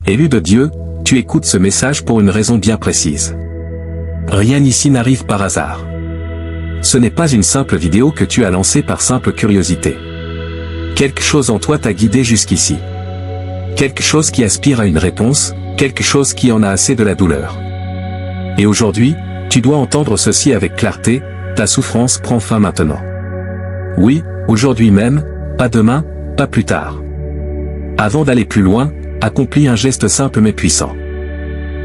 Élu de Dieu, tu écoutes ce message pour une raison bien précise. Rien ici n'arrive par hasard. Ce n'est pas une simple vidéo que tu as lancée par simple curiosité. Quelque chose en toi t'a guidé jusqu'ici. Quelque chose qui aspire à une réponse, quelque chose qui en a assez de la douleur. Et aujourd'hui, tu dois entendre ceci avec clarté, ta souffrance prend fin maintenant. Oui, aujourd'hui même, pas demain, pas plus tard. Avant d'aller plus loin, accomplis un geste simple mais puissant.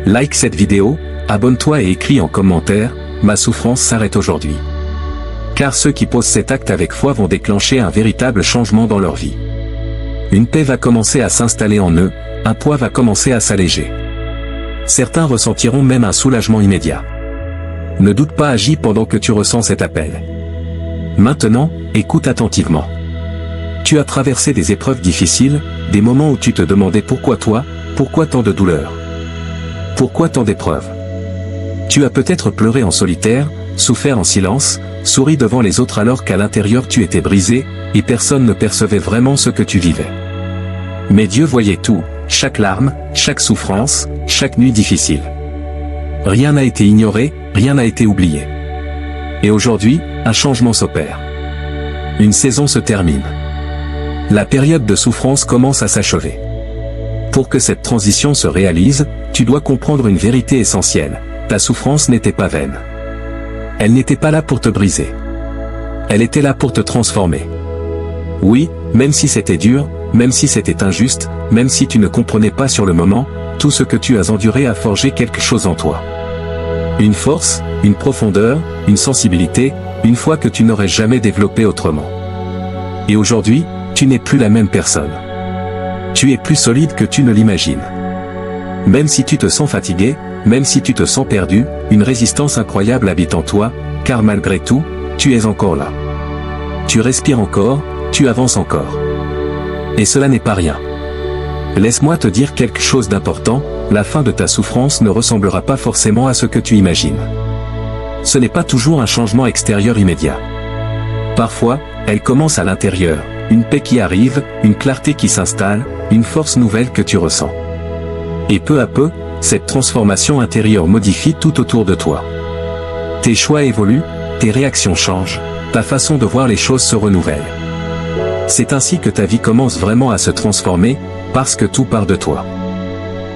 Like cette vidéo, abonne-toi et écris en commentaire, ma souffrance s'arrête aujourd'hui. Car ceux qui posent cet acte avec foi vont déclencher un véritable changement dans leur vie. Une paix va commencer à s'installer en eux, un poids va commencer à s'alléger. Certains ressentiront même un soulagement immédiat. Ne doute pas, agis pendant que tu ressens cet appel. Maintenant, écoute attentivement. Tu as traversé des épreuves difficiles, des moments où tu te demandais pourquoi toi, pourquoi tant de douleur, pourquoi tant d'épreuves. Tu as peut-être pleuré en solitaire, souffert en silence, souri devant les autres alors qu'à l'intérieur tu étais brisé, et personne ne percevait vraiment ce que tu vivais. Mais Dieu voyait tout, chaque larme, chaque souffrance, chaque nuit difficile. Rien n'a été ignoré, rien n'a été oublié. Et aujourd'hui, un changement s'opère. Une saison se termine. La période de souffrance commence à s'achever. Pour que cette transition se réalise, tu dois comprendre une vérité essentielle. Ta souffrance n'était pas vaine. Elle n'était pas là pour te briser. Elle était là pour te transformer. Oui, même si c'était dur, même si c'était injuste, même si tu ne comprenais pas sur le moment, tout ce que tu as enduré a forgé quelque chose en toi. Une force, une profondeur, une sensibilité, une foi que tu n'aurais jamais développée autrement. Et aujourd'hui, tu n'es plus la même personne. Tu es plus solide que tu ne l'imagines. Même si tu te sens fatigué, même si tu te sens perdu, une résistance incroyable habite en toi, car malgré tout, tu es encore là. Tu respires encore, tu avances encore. Et cela n'est pas rien. Laisse-moi te dire quelque chose d'important, la fin de ta souffrance ne ressemblera pas forcément à ce que tu imagines. Ce n'est pas toujours un changement extérieur immédiat. Parfois, elle commence à l'intérieur, une paix qui arrive, une clarté qui s'installe, une force nouvelle que tu ressens. Et peu à peu, cette transformation intérieure modifie tout autour de toi. Tes choix évoluent, tes réactions changent, ta façon de voir les choses se renouvelle. C'est ainsi que ta vie commence vraiment à se transformer, parce que tout part de toi.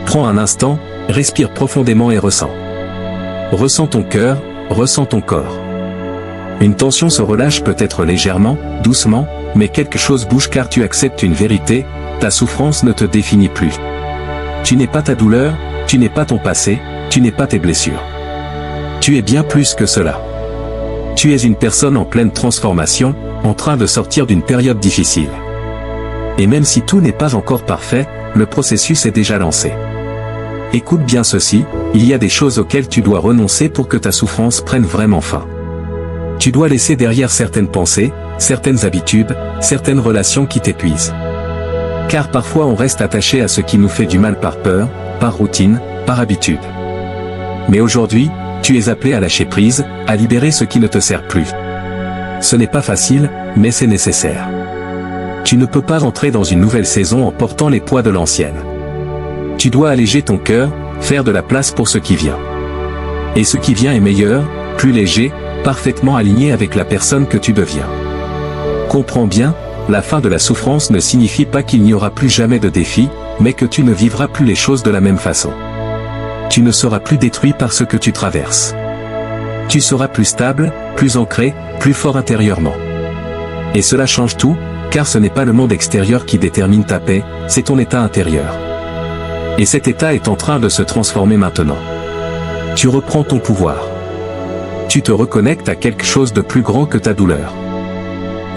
Prends un instant, respire profondément et ressens. Ressens ton cœur, ressens ton corps. Une tension se relâche peut-être légèrement, doucement, mais quelque chose bouge car tu acceptes une vérité, ta souffrance ne te définit plus. Tu n'es pas ta douleur, tu n'es pas ton passé, tu n'es pas tes blessures. Tu es bien plus que cela. Tu es une personne en pleine transformation, en train de sortir d'une période difficile. Et même si tout n'est pas encore parfait, le processus est déjà lancé. Écoute bien ceci, il y a des choses auxquelles tu dois renoncer pour que ta souffrance prenne vraiment fin. Tu dois laisser derrière certaines pensées, certaines habitudes, certaines relations qui t'épuisent. Car parfois on reste attaché à ce qui nous fait du mal par peur, par routine, par habitude. Mais aujourd'hui, tu es appelé à lâcher prise, à libérer ce qui ne te sert plus. Ce n'est pas facile, mais c'est nécessaire. Tu ne peux pas entrer dans une nouvelle saison en portant les poids de l'ancienne. Tu dois alléger ton cœur, faire de la place pour ce qui vient. Et ce qui vient est meilleur, plus léger, parfaitement aligné avec la personne que tu deviens. Comprends bien, la fin de la souffrance ne signifie pas qu'il n'y aura plus jamais de défis, mais que tu ne vivras plus les choses de la même façon. Tu ne seras plus détruit par ce que tu traverses. Tu seras plus stable, plus ancré, plus fort intérieurement. Et cela change tout, car ce n'est pas le monde extérieur qui détermine ta paix, c'est ton état intérieur. Et cet état est en train de se transformer maintenant. Tu reprends ton pouvoir. Tu te reconnectes à quelque chose de plus grand que ta douleur.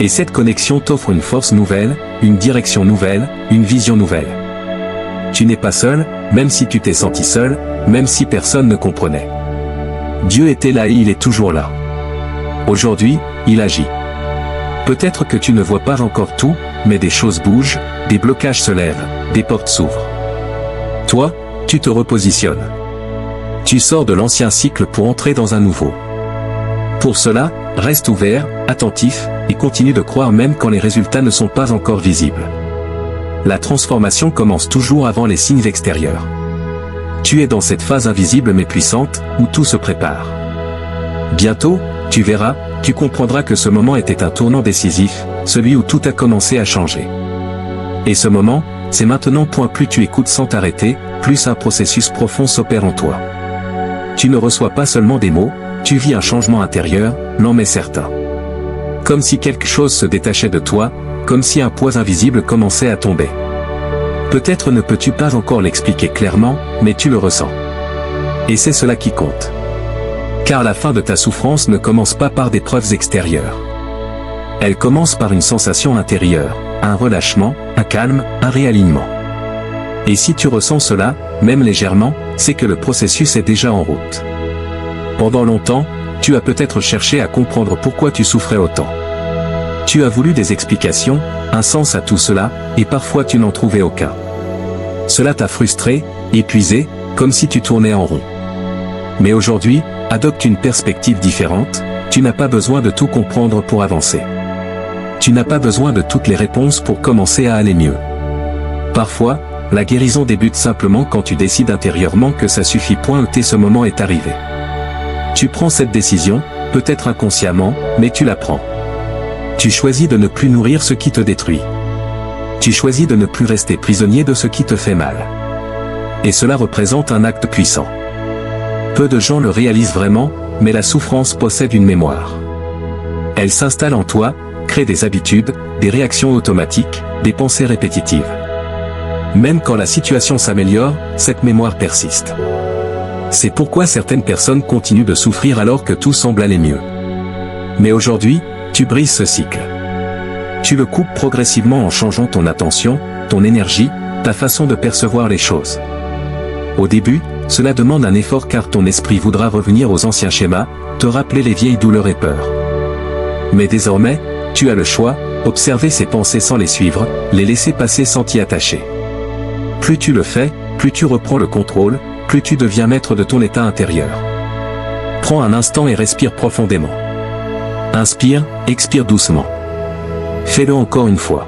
Et cette connexion t'offre une force nouvelle, une direction nouvelle, une vision nouvelle. Tu n'es pas seul, même si tu t'es senti seul, même si personne ne comprenait. Dieu était là et il est toujours là. Aujourd'hui, il agit. Peut-être que tu ne vois pas encore tout, mais des choses bougent, des blocages se lèvent, des portes s'ouvrent. Toi, tu te repositionnes. Tu sors de l'ancien cycle pour entrer dans un nouveau. Pour cela, reste ouvert, attentif, et continue de croire même quand les résultats ne sont pas encore visibles. la transformation commence toujours avant les signes extérieurs. Tu es dans cette phase invisible mais puissante, où tout se prépare. Bientôt, tu verras, tu comprendras que ce moment était un tournant décisif, celui où tout a commencé à changer. Et ce moment, c'est maintenant. Plus tu écoutes sans t'arrêter, plus un processus profond s'opère en toi. Tu ne reçois pas seulement des mots, tu vis un changement intérieur, lent mais certain. Comme si quelque chose se détachait de toi, comme si un poids invisible commençait à tomber. Peut-être ne peux-tu pas encore l'expliquer clairement, mais tu le ressens. Et c'est cela qui compte. Car la fin de ta souffrance ne commence pas par des preuves extérieures. Elle commence par une sensation intérieure, un relâchement, un calme, un réalignement. Et si tu ressens cela, même légèrement, c'est que le processus est déjà en route. Pendant longtemps, tu as peut-être cherché à comprendre pourquoi tu souffrais autant. Tu as voulu des explications, un sens à tout cela, et parfois tu n'en trouvais aucun. Cela t'a frustré, épuisé, comme si tu tournais en rond. Mais aujourd'hui, adopte une perspective différente, tu n'as pas besoin de tout comprendre pour avancer. Tu n'as pas besoin de toutes les réponses pour commencer à aller mieux. Parfois, la guérison débute simplement quand tu décides intérieurement que ça suffit. Ce moment est arrivé. Tu prends cette décision, peut-être inconsciemment, mais tu la prends. Tu choisis de ne plus nourrir ce qui te détruit. Tu choisis de ne plus rester prisonnier de ce qui te fait mal. Et cela représente un acte puissant. Peu de gens le réalisent vraiment, mais la souffrance possède une mémoire. Elle s'installe en toi, crée des habitudes, des réactions automatiques, des pensées répétitives. Même quand la situation s'améliore, cette mémoire persiste. C'est pourquoi certaines personnes continuent de souffrir alors que tout semble aller mieux. Mais aujourd'hui, tu brises ce cycle. Tu le coupes progressivement en changeant ton attention, ton énergie, ta façon de percevoir les choses. Au début, cela demande un effort car ton esprit voudra revenir aux anciens schémas, te rappeler les vieilles douleurs et peurs. Mais désormais, tu as le choix, observer ces pensées sans les suivre, les laisser passer sans t'y attacher. Plus tu le fais, plus tu reprends le contrôle, plus tu deviens maître de ton état intérieur. Prends un instant et respire profondément. Inspire, expire doucement. Fais-le encore une fois.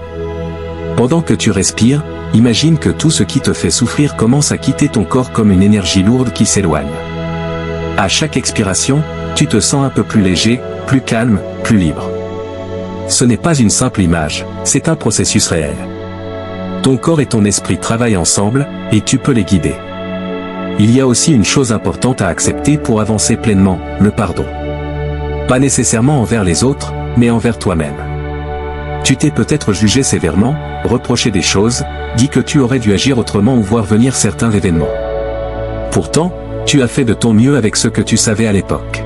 Pendant que tu respires, imagine que tout ce qui te fait souffrir commence à quitter ton corps comme une énergie lourde qui s'éloigne. À chaque expiration, tu te sens un peu plus léger, plus calme, plus libre. Ce n'est pas une simple image, c'est un processus réel. Ton corps et ton esprit travaillent ensemble, et tu peux les guider. Il y a aussi une chose importante à accepter pour avancer pleinement, le pardon. Pas nécessairement envers les autres, mais envers toi-même. Tu t'es peut-être jugé sévèrement, reproché des choses, dit que tu aurais dû agir autrement ou voir venir certains événements. Pourtant, tu as fait de ton mieux avec ce que tu savais à l'époque.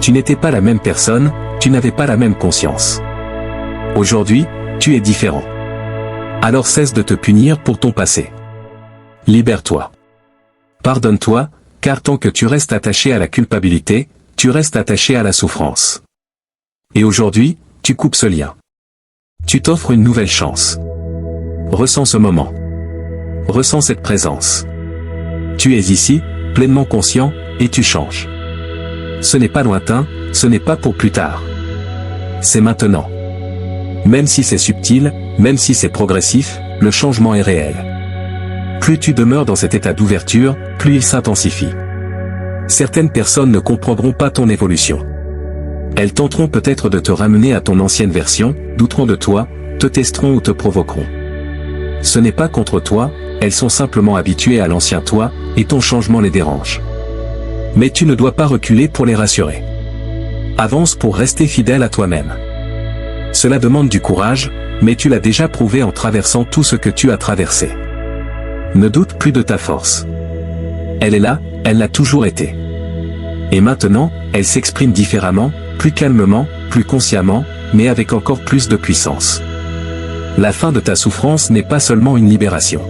Tu n'étais pas la même personne, tu n'avais pas la même conscience. Aujourd'hui, tu es différent. Alors cesse de te punir pour ton passé. Libère-toi. Pardonne-toi, car tant que tu restes attaché à la culpabilité, tu restes attaché à la souffrance. Et aujourd'hui, tu coupes ce lien. Tu t'offres une nouvelle chance. Ressens ce moment. Ressens cette présence. Tu es ici, pleinement conscient, et tu changes. Ce n'est pas lointain, ce n'est pas pour plus tard. C'est maintenant. Même si c'est subtil, même si c'est progressif, le changement est réel. Plus tu demeures dans cet état d'ouverture, plus il s'intensifie. Certaines personnes ne comprendront pas ton évolution. Elles tenteront peut-être de te ramener à ton ancienne version, douteront de toi, te testeront ou te provoqueront. Ce n'est pas contre toi, elles sont simplement habituées à l'ancien toi, et ton changement les dérange. Mais tu ne dois pas reculer pour les rassurer. Avance pour rester fidèle à toi-même. Cela demande du courage, mais tu l'as déjà prouvé en traversant tout ce que tu as traversé. Ne doute plus de ta force. Elle est là, elle l'a toujours été. Et maintenant, elle s'exprime différemment, plus calmement, plus consciemment, mais avec encore plus de puissance. La fin de ta souffrance n'est pas seulement une libération.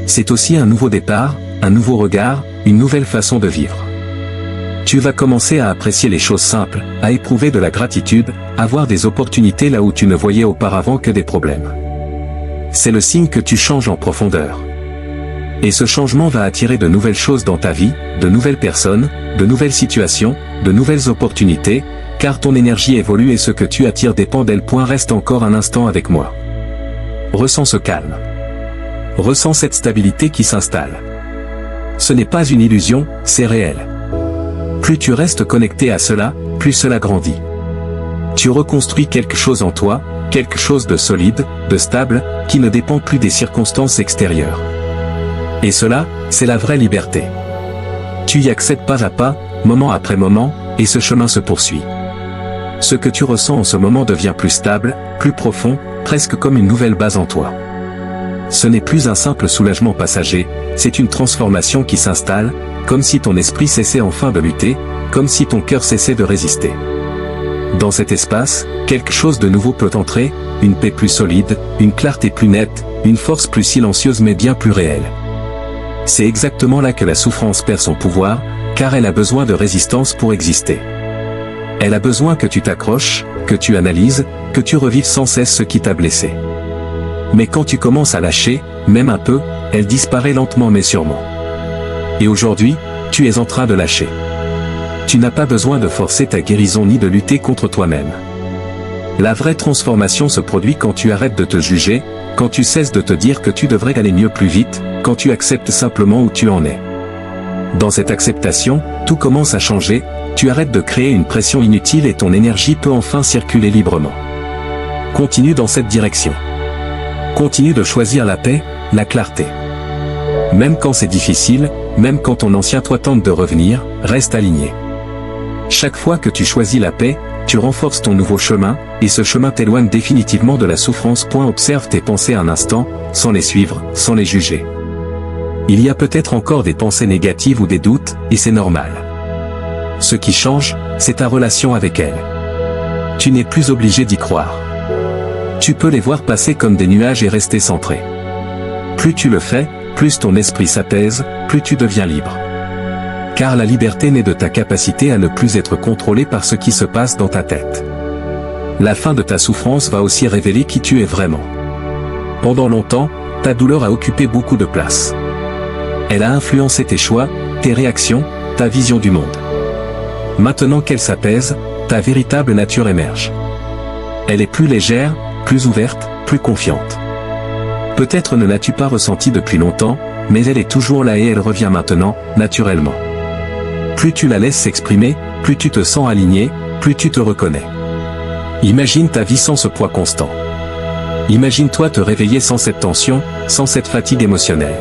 C'est aussi un nouveau départ, un nouveau regard, une nouvelle façon de vivre. Tu vas commencer à apprécier les choses simples, à éprouver de la gratitude, à voir des opportunités là où tu ne voyais auparavant que des problèmes. C'est le signe que tu changes en profondeur. Et ce changement va attirer de nouvelles choses dans ta vie, de nouvelles personnes, de nouvelles situations, de nouvelles opportunités, car ton énergie évolue et ce que tu attires dépend d'elle. Reste encore un instant avec moi. Ressens ce calme. Ressens cette stabilité qui s'installe. Ce n'est pas une illusion, c'est réel. Plus tu restes connecté à cela, plus cela grandit. Tu reconstruis quelque chose en toi, quelque chose de solide, de stable, qui ne dépend plus des circonstances extérieures. Et cela, c'est la vraie liberté. Tu y accèdes pas à pas, moment après moment, et ce chemin se poursuit. Ce que tu ressens en ce moment devient plus stable, plus profond, presque comme une nouvelle base en toi. Ce n'est plus un simple soulagement passager, c'est une transformation qui s'installe, comme si ton esprit cessait enfin de lutter, comme si ton cœur cessait de résister. Dans cet espace, quelque chose de nouveau peut entrer, une paix plus solide, une clarté plus nette, une force plus silencieuse mais bien plus réelle. C'est exactement là que la souffrance perd son pouvoir, car elle a besoin de résistance pour exister. Elle a besoin que tu t'accroches, que tu analyses, que tu revives sans cesse ce qui t'a blessé. Mais quand tu commences à lâcher, même un peu, elle disparaît lentement mais sûrement. Et aujourd'hui, tu es en train de lâcher. Tu n'as pas besoin de forcer ta guérison ni de lutter contre toi-même. La vraie transformation se produit quand tu arrêtes de te juger, quand tu cesses de te dire que tu devrais aller mieux plus vite, quand tu acceptes simplement où tu en es. Dans cette acceptation, tout commence à changer, tu arrêtes de créer une pression inutile et ton énergie peut enfin circuler librement. Continue dans cette direction. Continue de choisir la paix, la clarté. Même quand c'est difficile, même quand ton ancien toi tente de revenir, reste aligné. Chaque fois que tu choisis la paix, tu renforces ton nouveau chemin, et ce chemin t'éloigne définitivement de la souffrance. Observe tes pensées un instant, sans les suivre, sans les juger. Il y a peut-être encore des pensées négatives ou des doutes, et c'est normal. Ce qui change, c'est ta relation avec elles. Tu n'es plus obligé d'y croire. Tu peux les voir passer comme des nuages et rester centré. Plus tu le fais, plus ton esprit s'apaise, plus tu deviens libre. Car la liberté naît de ta capacité à ne plus être contrôlé par ce qui se passe dans ta tête. La fin de ta souffrance va aussi révéler qui tu es vraiment. Pendant longtemps, ta douleur a occupé beaucoup de place. Elle a influencé tes choix, tes réactions, ta vision du monde. Maintenant qu'elle s'apaise, ta véritable nature émerge. Elle est plus légère, plus ouverte, plus confiante. Peut-être ne l'as-tu pas ressenti depuis longtemps, mais elle est toujours là et elle revient maintenant, naturellement. Plus tu la laisses s'exprimer, plus tu te sens aligné, plus tu te reconnais. Imagine ta vie sans ce poids constant. Imagine-toi te réveiller sans cette tension, sans cette fatigue émotionnelle.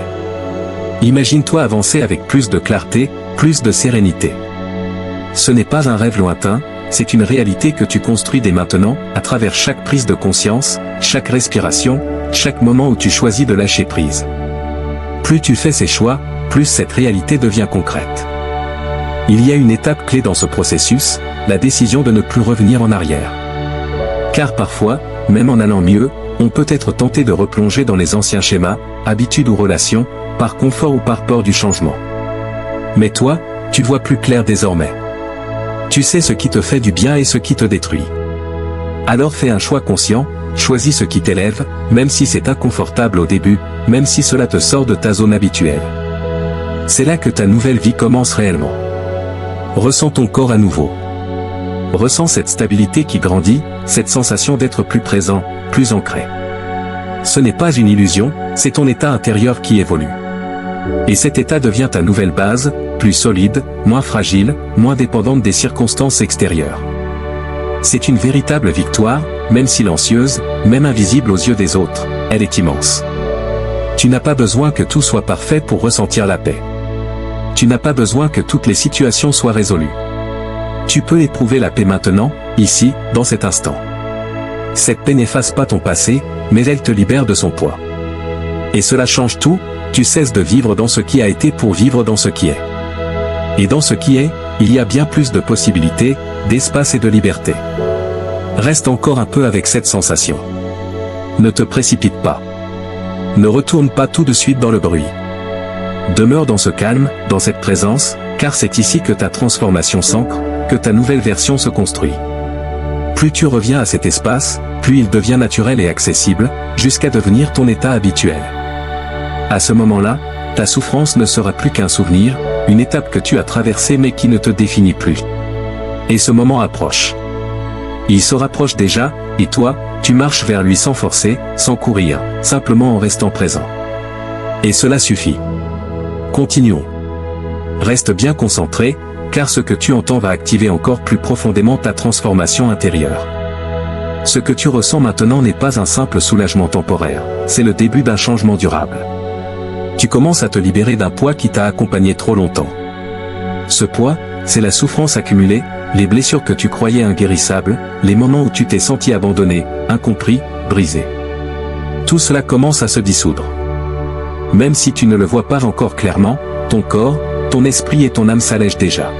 Imagine-toi avancer avec plus de clarté, plus de sérénité. Ce n'est pas un rêve lointain, c'est une réalité que tu construis dès maintenant, à travers chaque prise de conscience, chaque respiration, chaque moment où tu choisis de lâcher prise. Plus tu fais ces choix, plus cette réalité devient concrète. Il y a une étape clé dans ce processus, la décision de ne plus revenir en arrière. Car parfois, même en allant mieux, on peut être tenté de replonger dans les anciens schémas, habitudes ou relations, par confort ou par peur du changement. Mais toi, tu vois plus clair désormais. Tu sais ce qui te fait du bien et ce qui te détruit. Alors fais un choix conscient, choisis ce qui t'élève, même si c'est inconfortable au début, même si cela te sort de ta zone habituelle. C'est là que ta nouvelle vie commence réellement. Ressens ton corps à nouveau. Ressens cette stabilité qui grandit, cette sensation d'être plus présent, plus ancré. Ce n'est pas une illusion, c'est ton état intérieur qui évolue. Et cet état devient ta nouvelle base, plus solide, moins fragile, moins dépendante des circonstances extérieures. C'est une véritable victoire, même silencieuse, même invisible aux yeux des autres, elle est immense. Tu n'as pas besoin que tout soit parfait pour ressentir la paix. Tu n'as pas besoin que toutes les situations soient résolues. Tu peux éprouver la paix maintenant, ici, dans cet instant. Cette paix n'efface pas ton passé, mais elle te libère de son poids. Et cela change tout, tu cesses de vivre dans ce qui a été pour vivre dans ce qui est. Et dans ce qui est, il y a bien plus de possibilités, d'espace et de liberté. Reste encore un peu avec cette sensation. Ne te précipite pas. Ne retourne pas tout de suite dans le bruit. Demeure dans ce calme, dans cette présence, car c'est ici que ta transformation s'ancre, que ta nouvelle version se construit. Plus tu reviens à cet espace, plus il devient naturel et accessible, jusqu'à devenir ton état habituel. À ce moment-là, ta souffrance ne sera plus qu'un souvenir, une étape que tu as traversée mais qui ne te définit plus. Et ce moment approche. Il se rapproche déjà, et toi, tu marches vers lui sans forcer, sans courir, simplement en restant présent. Et cela suffit. Continuons. Reste bien concentré, car ce que tu entends va activer encore plus profondément ta transformation intérieure. Ce que tu ressens maintenant n'est pas un simple soulagement temporaire, c'est le début d'un changement durable. Tu commences à te libérer d'un poids qui t'a accompagné trop longtemps. Ce poids, c'est la souffrance accumulée, les blessures que tu croyais inguérissables, les moments où tu t'es senti abandonné, incompris, brisé. Tout cela commence à se dissoudre. Même si tu ne le vois pas encore clairement, ton corps, ton esprit et ton âme s'allègent déjà.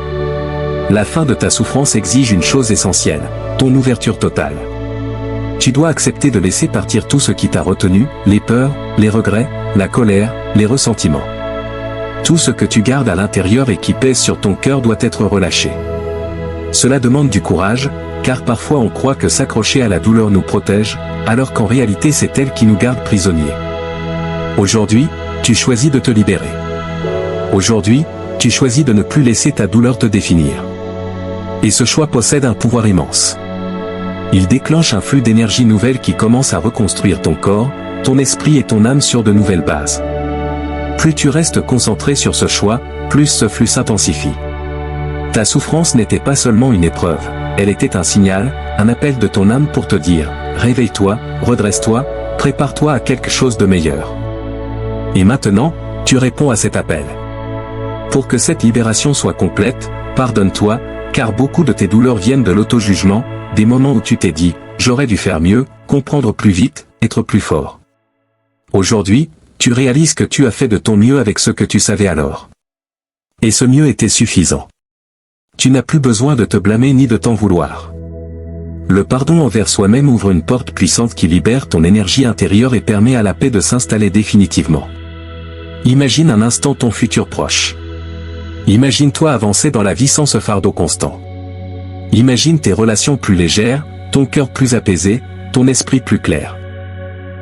La fin de ta souffrance exige une chose essentielle, ton ouverture totale. Tu dois accepter de laisser partir tout ce qui t'a retenu, les peurs, les regrets, la colère, les ressentiments. Tout ce que tu gardes à l'intérieur et qui pèse sur ton cœur doit être relâché. Cela demande du courage, car parfois on croit que s'accrocher à la douleur nous protège, alors qu'en réalité c'est elle qui nous garde prisonniers. Aujourd'hui, tu choisis de te libérer. Aujourd'hui, tu choisis de ne plus laisser ta douleur te définir. Et ce choix possède un pouvoir immense. Il déclenche un flux d'énergie nouvelle qui commence à reconstruire ton corps, ton esprit et ton âme sur de nouvelles bases. Plus tu restes concentré sur ce choix, plus ce flux s'intensifie. Ta souffrance n'était pas seulement une épreuve, elle était un signal, un appel de ton âme pour te dire, réveille-toi, redresse-toi, prépare-toi à quelque chose de meilleur. Et maintenant, tu réponds à cet appel. Pour que cette libération soit complète, pardonne-toi, car beaucoup de tes douleurs viennent de l'auto-jugement, des moments où tu t'es dit, j'aurais dû faire mieux, comprendre plus vite, être plus fort. Aujourd'hui, tu réalises que tu as fait de ton mieux avec ce que tu savais alors. Et ce mieux était suffisant. Tu n'as plus besoin de te blâmer ni de t'en vouloir. Le pardon envers soi-même ouvre une porte puissante qui libère ton énergie intérieure et permet à la paix de s'installer définitivement. Imagine un instant ton futur proche. Imagine-toi avancer dans la vie sans ce fardeau constant. Imagine tes relations plus légères, ton cœur plus apaisé, ton esprit plus clair.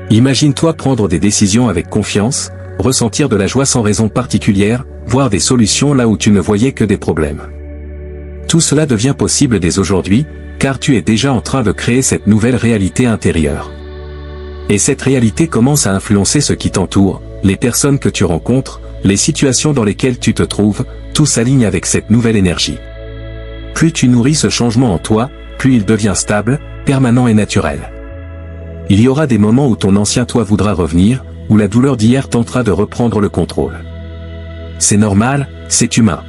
Imagine-toi prendre des décisions avec confiance, ressentir de la joie sans raison particulière, voir des solutions là où tu ne voyais que des problèmes. Tout cela devient possible dès aujourd'hui, car tu es déjà en train de créer cette nouvelle réalité intérieure. Et cette réalité commence à influencer ce qui t'entoure, les personnes que tu rencontres, les situations dans lesquelles tu te trouves, tout s'aligne avec cette nouvelle énergie. Plus tu nourris ce changement en toi, plus il devient stable, permanent et naturel. Il y aura des moments où ton ancien toi voudra revenir, où la douleur d'hier tentera de reprendre le contrôle. C'est normal, c'est humain.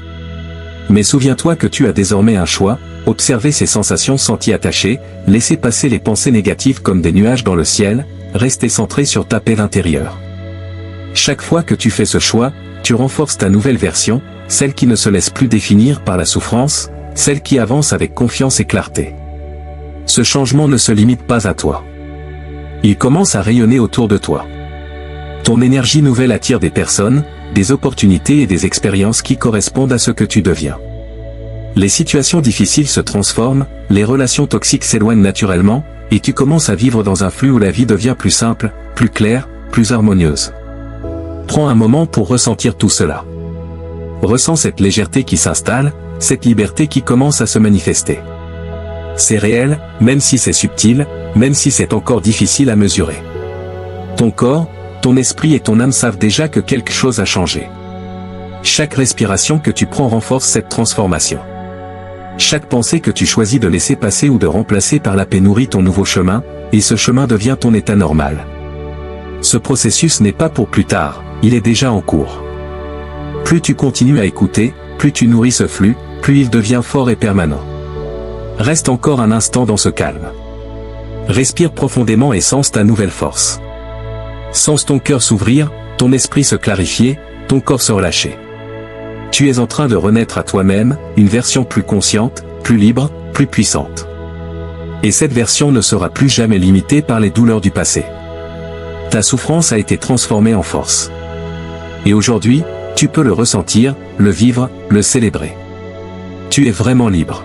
Mais souviens-toi que tu as désormais un choix, observer ces sensations sans t'y attacher, laisser passer les pensées négatives comme des nuages dans le ciel, rester centré sur ta paix intérieure. Chaque fois que tu fais ce choix, tu renforces ta nouvelle version, celle qui ne se laisse plus définir par la souffrance, celle qui avance avec confiance et clarté. Ce changement ne se limite pas à toi. Il commence à rayonner autour de toi. Ton énergie nouvelle attire des personnes, des opportunités et des expériences qui correspondent à ce que tu deviens. Les situations difficiles se transforment, les relations toxiques s'éloignent naturellement, et tu commences à vivre dans un flux où la vie devient plus simple, plus claire, plus harmonieuse. Prends un moment pour ressentir tout cela. Ressens cette légèreté qui s'installe, cette liberté qui commence à se manifester. C'est réel, même si c'est subtil, même si c'est encore difficile à mesurer. Ton corps, ton esprit et ton âme savent déjà que quelque chose a changé. Chaque respiration que tu prends renforce cette transformation. Chaque pensée que tu choisis de laisser passer ou de remplacer par la paix nourrit ton nouveau chemin, et ce chemin devient ton état normal. Ce processus n'est pas pour plus tard, il est déjà en cours. Plus tu continues à écouter, plus tu nourris ce flux, plus il devient fort et permanent. Reste encore un instant dans ce calme. Respire profondément et sens ta nouvelle force. Sens ton cœur s'ouvrir, ton esprit se clarifier, ton corps se relâcher. Tu es en train de renaître à toi-même, une version plus consciente, plus libre, plus puissante. Et cette version ne sera plus jamais limitée par les douleurs du passé. Ta souffrance a été transformée en force. Et aujourd'hui, tu peux le ressentir, le vivre, le célébrer. Tu es vraiment libre.